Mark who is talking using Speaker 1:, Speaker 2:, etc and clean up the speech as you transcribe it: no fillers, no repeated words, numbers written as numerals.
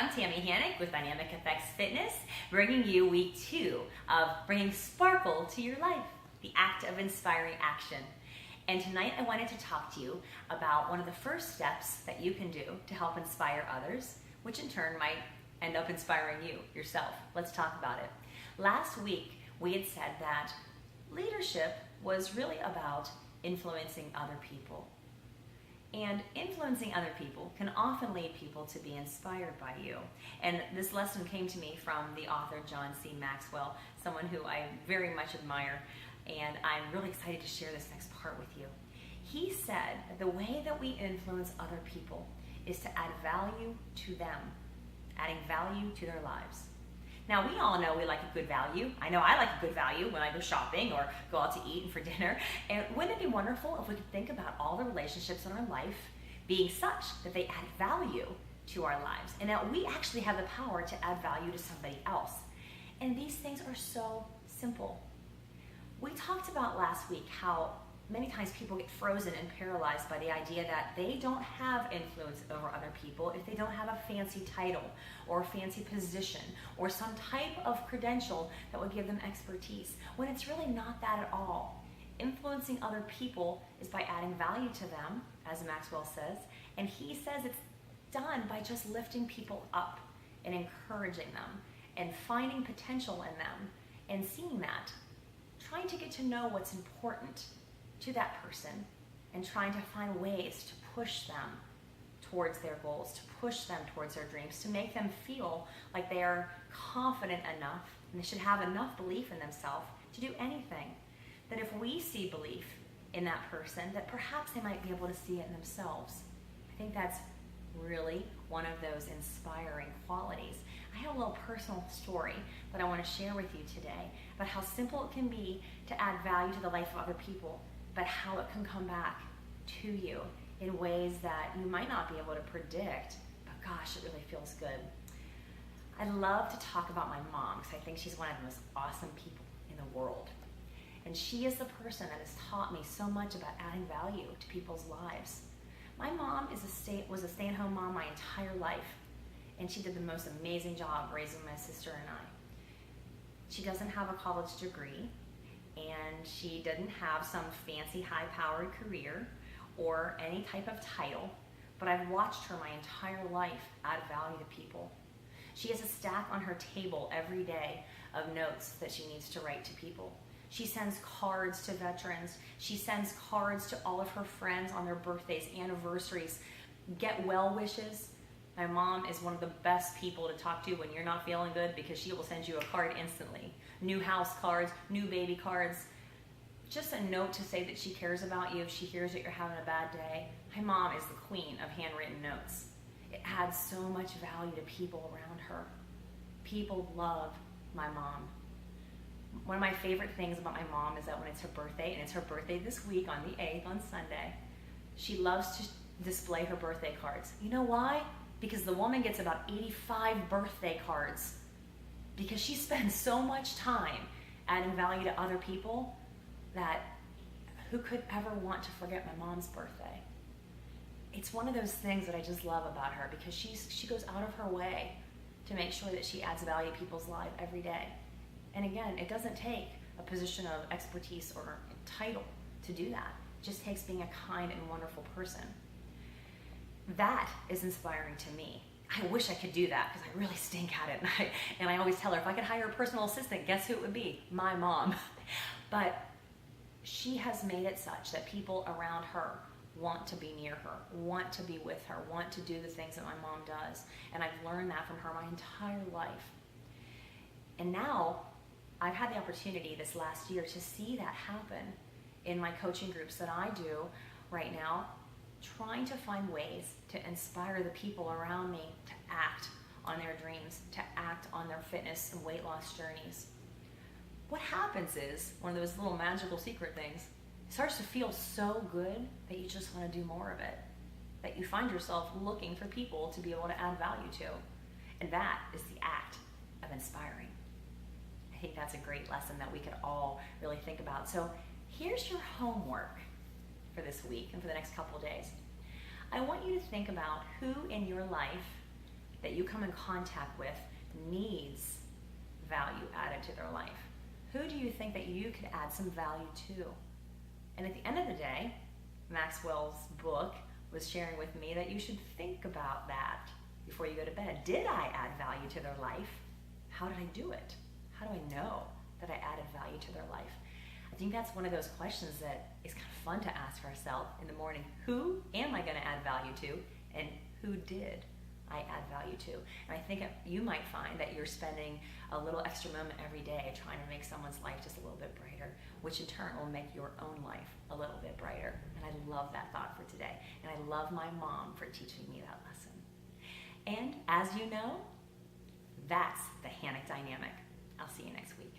Speaker 1: I'm Tammy Hannick with Dynamic Effects Fitness, bringing you week 2 of bringing sparkle to your life, the act of inspiring action. And tonight I wanted to talk to you about one of the first steps that you can do to help inspire others, which in turn might end up inspiring you yourself. Let's talk about it. Last week we had said that leadership was really about influencing other people. And influencing other people can often lead people to be inspired by you. And this lesson came to me from the author John C. Maxwell, someone who I very much admire, and I'm really excited to share this next part with you. He said that the way that we influence other people is to add value to them, adding value to their lives. Now, we all know we like a good value. I know I like a good value when I go shopping or go out to eat and for dinner. And wouldn't it be wonderful if we could think about all the relationships in our life being such that they add value to our lives, and that we actually have the power to add value to somebody else. And these things are so simple. We talked about last week how many times people get frozen and paralyzed by the idea that they don't have influence over other people if they don't have a fancy title or a fancy position or some type of credential that would give them expertise, when it's really not that at all. Influencing other people is by adding value to them, as Maxwell says, and he says it's done by just lifting people up and encouraging them and finding potential in them and seeing that, trying to get to know what's important to that person and trying to find ways to push them towards their goals, to push them towards their dreams, to make them feel like they are confident enough and they should have enough belief in themselves to do anything. That if we see belief in that person, that perhaps they might be able to see it in themselves. I think that's really one of those inspiring qualities. I have a little personal story that I want to share with you today about how simple it can be to add value to the life of other people, but how it can come back to you in ways that you might not be able to predict, but gosh, it really feels good. I love to talk about my mom because I think she's one of the most awesome people in the world. And she is the person that has taught me so much about adding value to people's lives. My mom was a stay-at-home mom my entire life, and she did the most amazing job raising my sister and I. She doesn't have a college degree, and she didn't have some fancy high-powered career or any type of title, but I've watched her my entire life add value to people. She has a stack on her table every day of notes that she needs to write to people. She sends cards to veterans. She sends cards to all of her friends on their birthdays, anniversaries, get well wishes. My mom is one of the best people to talk to when you're not feeling good because she will send you a card instantly. New house cards, new baby cards, just a note to say that she cares about you if she hears that you're having a bad day. My mom is the queen of handwritten notes. It adds so much value to people around her. People love my mom. One of my favorite things about my mom is that when it's her birthday, and it's her birthday this week on the 8th, on Sunday, she loves to display her birthday cards. You know why? Because the woman gets about 85 birthday cards because she spends so much time adding value to other people that who could ever want to forget my mom's birthday? It's one of those things that I just love about her because she goes out of her way to make sure that she adds value to people's lives every day. And again, it doesn't take a position of expertise or a title to do that. It just takes being a kind and wonderful person. That is inspiring to me. I wish I could do that because I really stink at it. And I always tell her, if I could hire a personal assistant, guess who it would be? My mom. But she has made it such that people around her want to be near her, want to be with her, want to do the things that my mom does. And I've learned that from her my entire life. And now I've had the opportunity this last year to see that happen in my coaching groups that I do right now, trying to find ways to inspire the people around me to act on their dreams, to act on their fitness and weight loss journeys. What happens is, one of those little magical secret things, it starts to feel so good that you just want to do more of it, that you find yourself looking for people to be able to add value to. And that is the act of inspiring. I think that's a great lesson that we could all really think about. So here's your homework for this week and for the next couple of days. I want you to think about who in your life that you come in contact with needs value added to their life? Who do you think that you could add some value to? And at the end of the day, Maxwell's book was sharing with me that you should think about that before you go to bed. Did I add value to their life? How did I do it? How do I know that I added value to their life? I think that's one of those questions that is kind of fun to ask ourselves in the morning. Who am I going to add value to, and who did I add value to? And I think you might find that you're spending a little extra moment every day trying to make someone's life just a little bit brighter, which in turn will make your own life a little bit brighter. And I love that thought for today. And I love my mom for teaching me that lesson. And as you know, that's the Hanik dynamic. I'll see you next week.